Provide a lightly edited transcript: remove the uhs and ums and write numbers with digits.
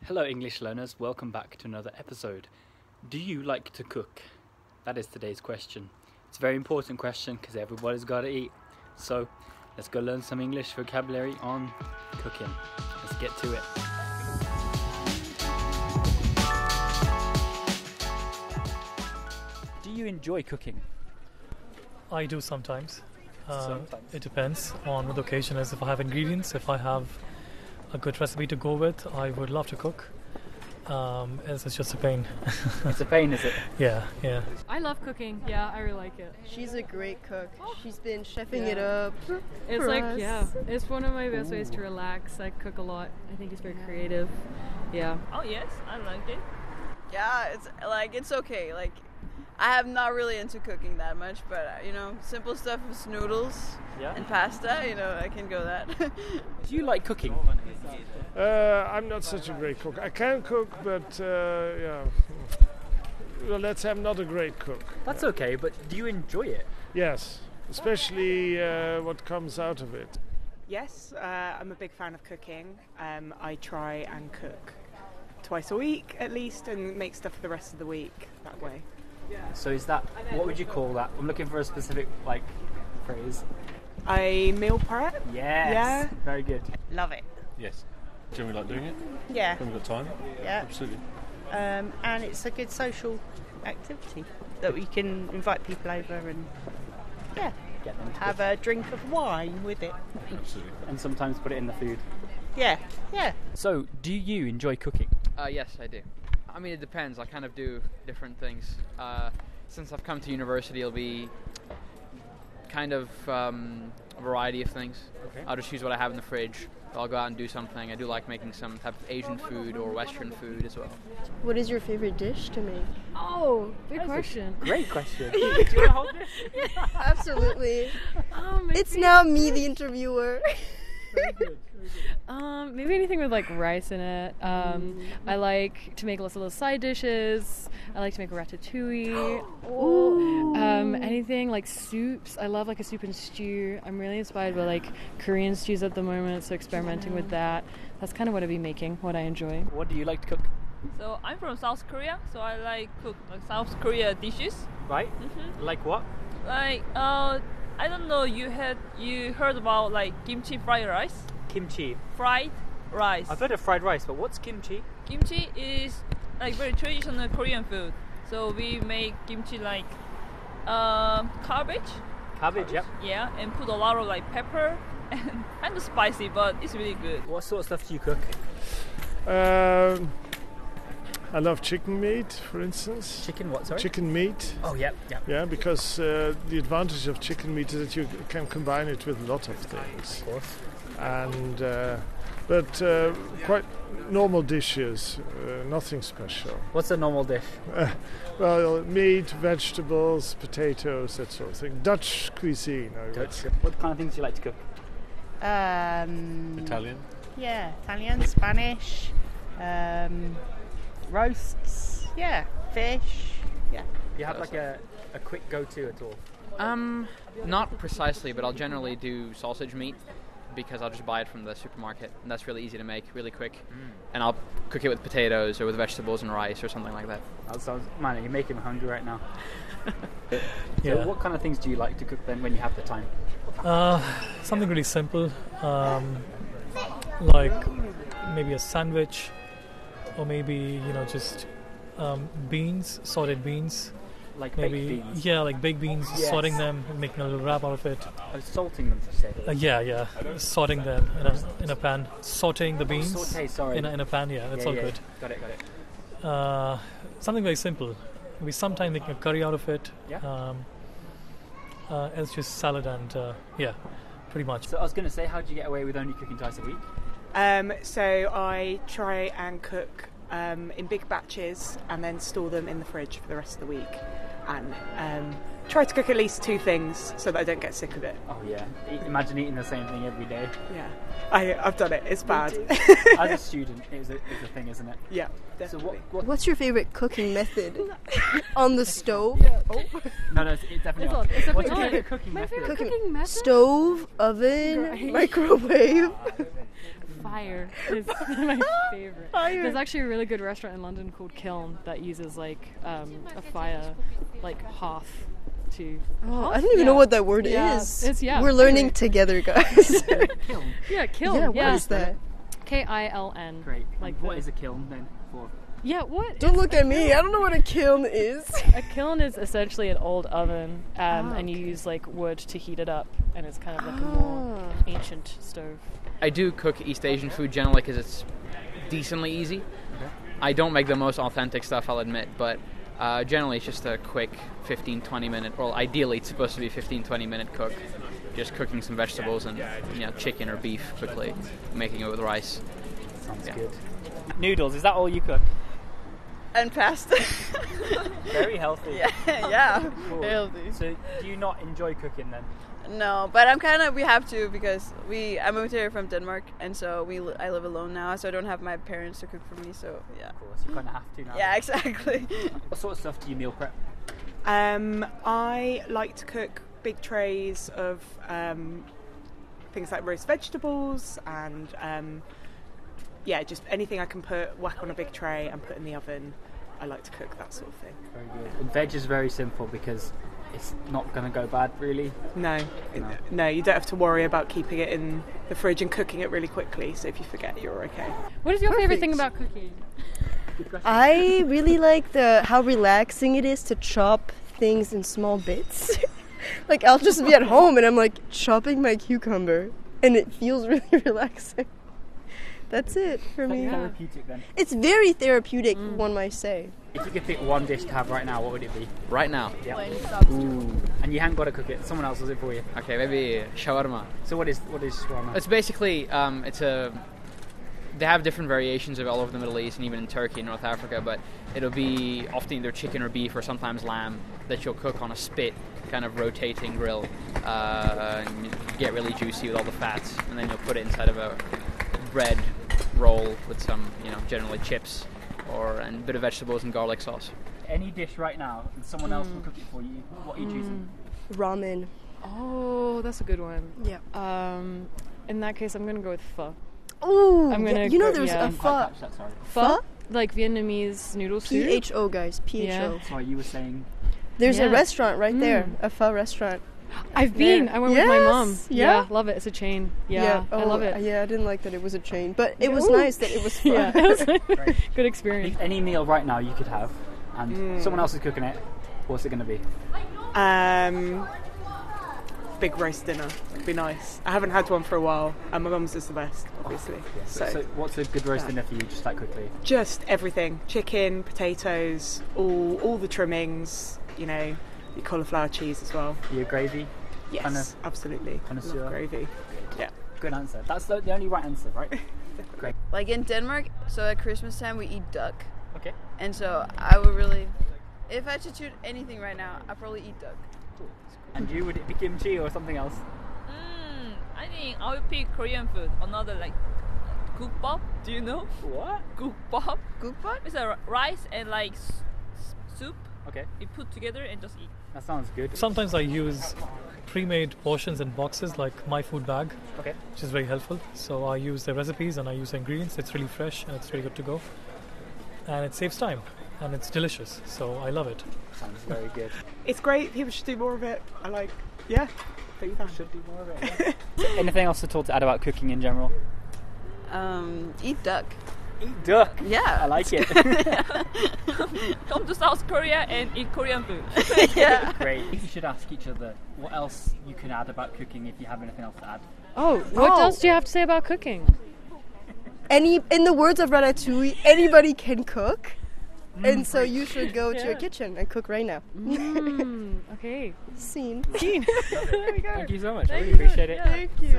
Hello English learners, welcome back to another episode. Do you like to cook? That is today's question. It's a very important question because everybody's got to eat. So let's go learn some English vocabulary on cooking. Let's get to it. Do you enjoy cooking? I do sometimes. Sometimes. It depends on what the occasion is. If I have ingredients, if I have a good recipe to go with, I would love to cook. It's just a pain. It's a pain, is it? Yeah. I love cooking. Yeah, I really like it. She's a great cook. She's been chefing it up. It's for like, us. yeah, it's one of my best ways to relax. I cook a lot. I think it's very creative. Yeah. Oh yes, I like it. Yeah, it's okay. Like, I am not really into cooking that much, but simple stuff is noodles and pasta. I can go that. Do you like cooking? I'm not such a great cook. I can cook, but well, let's say I'm not a great cook. That's okay, but do you enjoy it? Yes, especially what comes out of it. Yes, I'm a big fan of cooking. I try and cook twice a week at least and make stuff for the rest of the week that way. So is that, what would you call that? I'm looking for a specific, phrase. I meal prep. Yes. Yeah. Very good. Love it. Yes. Generally like doing it? Yeah. When we've got time? Yeah. Absolutely. And it's a good social activity that we can invite people over and Get them to have a drink of wine with it. Absolutely. and sometimes put it in the food. Yeah. So, do you enjoy cooking? Yes, I do. I mean, it depends. I kind of do different things. Since I've come to university, it'll be kind of a variety of things. Okay. I'll just choose what I have in the fridge. I'll go out and do something. I do like making some type of Asian food or Western food as well. What is your favorite dish to make? Oh, big question. Great question. Do you want to hold this? Absolutely. Maybe, It's now me, the interviewer. Very good. maybe anything with rice in it. I like to make lots of little side dishes. I like to make ratatouille. Anything like soups. I love a soup and stew. I'm really inspired by Korean stews at the moment, so experimenting with that. That's kind of what I'd be making, what I enjoy. What do you like to cook? So I'm from South Korea, so I like cook South Korea dishes. Right? Mm-hmm. Like what? I don't know. You heard about kimchi fried rice? Kimchi. Fried rice. I've heard of fried rice, but what's kimchi? Kimchi is very traditional Korean food. So we make kimchi cabbage. Cabbage, yep. Yeah, and put a lot of pepper and kind of spicy, but it's really good. What sort of stuff do you cook? I love chicken meat, for instance. Chicken what, sorry? Chicken meat. Oh, yep. Yeah, because the advantage of chicken meat is that you can combine it with a lot of things. Of course. And but quite normal dishes, nothing special. What's a normal dish? Well, meat, vegetables, potatoes, that sort of thing. Dutch cuisine, I would say. What kind of things do you like to cook? Italian? Yeah, Italian, Spanish, roasts, fish, You have a quick go-to at all? Not precisely, but I'll generally do sausage meat because I'll just buy it from the supermarket, and that's really easy to make, really quick. And I'll cook it with potatoes or with vegetables and rice or something like that. That sounds, man, you're making me hungry right now. Yeah. So what kind of things do you like to cook then when you have the time? Something really simple, like maybe a sandwich, or maybe just beans, sorted beans. Like Maybe baked beans? yeah, like baked beans, Yes. sorting them, and making a little wrap out of it. Salting them, you say? Yeah, sorting them in a pan, sauteing the beans Saute, sorry. in a pan. Yeah, that's all good. Got it. Something very simple. We sometimes make a curry out of it. Yeah. It's just salad and pretty much. So I was going to say, how do you get away with only cooking twice a week? So I try and cook in big batches and then store them in the fridge for the rest of the week, and try to cook at least 2 things so that I don't get sick of it. Oh yeah, imagine eating the same thing every day. Yeah, I've done it. It's bad. As a student, it's a thing, isn't it? Yeah, So definitely. What's your favorite cooking method? On the stove? No, it's definitely not. It's What's your definitely favourite cooking my method? favorite cooking method? Stove, oven, microwave. Fire is my favorite. Fire. There's actually a really good restaurant in London called Kiln that uses like a fire, like hearth to. Oh, I don't even know what that word is. We're learning together, guys. Kiln. Yeah, kiln. Yeah, what is that? Kiln. Great. Like what is a kiln then for? Yeah, what? Don't look at me. I don't know what a kiln is. A kiln is essentially an old oven, and you use like wood to heat it up, and it's kind of like a more ancient stove. I do cook East Asian food generally because it's decently easy. Okay. I don't make the most authentic stuff, I'll admit, but generally it's just a quick 15-20 minute, well, ideally it's supposed to be a 15-20 minute cook. Just cooking some vegetables and chicken or beef quickly, making it with rice. Sounds good. Noodles, is that all you cook? And pasta. Very healthy. Yeah, Cool. healthy. So do you not enjoy cooking then? No, but we have to because I moved here from Denmark, and so I live alone now, so I don't have my parents to cook for me, so yeah. Of course, you kind of have to now. Yeah, exactly. What sort of stuff do you meal prep? I like to cook big trays of things like roast vegetables and just anything I can whack on a big tray and put in the oven. I like to cook that sort of thing. Very good. And veg is very simple because it's not going to go bad, really. No, you don't have to worry about keeping it in the fridge and cooking it really quickly, so if you forget, you're okay. What is your favorite thing about cooking? I really like how relaxing it is to chop things in small bits. Like, I'll just be at home and I'm like chopping my cucumber, and it feels really relaxing. That's it for me. Therapeutic then. It's very therapeutic, one might say. If you could pick one dish to have right now, what would it be? Right now? Yeah. Ooh. And you haven't got to cook it. Someone else does it for you. Okay, maybe shawarma. So what is shawarma? It's basically they have different variations of it all over the Middle East and even in Turkey and North Africa, but it'll be often either chicken or beef or sometimes lamb that you'll cook on a spit, kind of rotating grill, and you get really juicy with all the fats, and then you'll put it inside of a bread roll with some, generally chips and a bit of vegetables and garlic sauce. Any dish right now, and someone else will cook it for you. What are you choosing? Ramen. Oh, that's a good one. Yeah. In that case, I'm going to go with pho. Ooh, there's a pho. Pho? Like Vietnamese noodle soup? PHO, guys. PHO. Yeah. Sorry, you were saying... There's a restaurant right there, a pho restaurant. I've been. I went with my mom. Yeah, love it. It's a chain. Yeah, I love it. Yeah, I didn't like that it was a chain, but it was nice that it was fun. Yeah, it was good experience. Any meal right now you could have, and someone else is cooking it. What's it going to be? Big roast dinner would be nice. I haven't had one for a while, and my mum's is the best, obviously. So what's a good roast dinner for you, just like quickly? Just everything: chicken, potatoes, all the trimmings. Your cauliflower cheese as well. Your gravy? Yes, absolutely. Connoisseur. Love gravy. Yeah. Good answer. That's the only right answer, right? Great. Like in Denmark, so at Christmas time we eat duck. Okay. And so I would really, if I had to choose anything right now, I'd probably eat duck. Cool. And you, would it be kimchi or something else? I think I would pick Korean food. Another like gukbap. Do you know? What? Gukbap. Gukbap? It's a rice and like soup. Okay. You put together and just eat. That sounds good. Sometimes I use pre-made portions in boxes like My Food Bag, which is very helpful. So I use the recipes and I use the ingredients. It's really fresh and it's really good to go. And it saves time and it's delicious. So I love it. Sounds very good. It's great. People should do more of it. People should do more of it. So anything else to add about cooking in general? Eat duck. Eat duck? Yeah. I like it. Come to South Korea and eat Korean food. Yeah. Great. You should ask each other what else you can add about cooking if you have anything else to add. What else do you have to say about cooking? In the words of Ratatouille, anybody can cook. And so you should go to your kitchen and cook right now. Okay. Scene. There we go. Thank you so much. I really appreciate it. Thank you.